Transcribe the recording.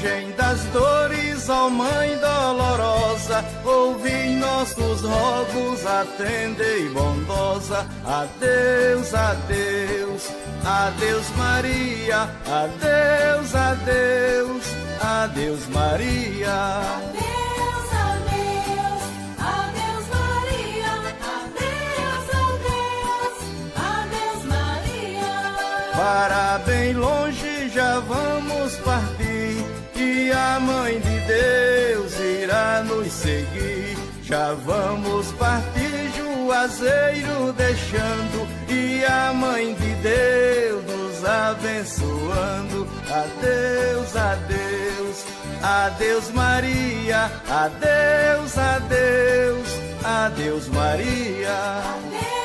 Virgem das dores, ó Mãe dolorosa, ouvi nossos rogos, atendei bondosa. Adeus, adeus, adeus Maria, adeus, adeus, adeus Maria. Adeus, adeus, adeus Maria, adeus, adeus, adeus Maria. Para bem longe já vamos partir, e a Mãe de Deus irá nos seguir. Já vamos partir, Juazeiro deixando, e a Mãe de Deus nos abençoando. Adeus, adeus, adeus Maria, adeus, adeus, adeus Maria. Adeus.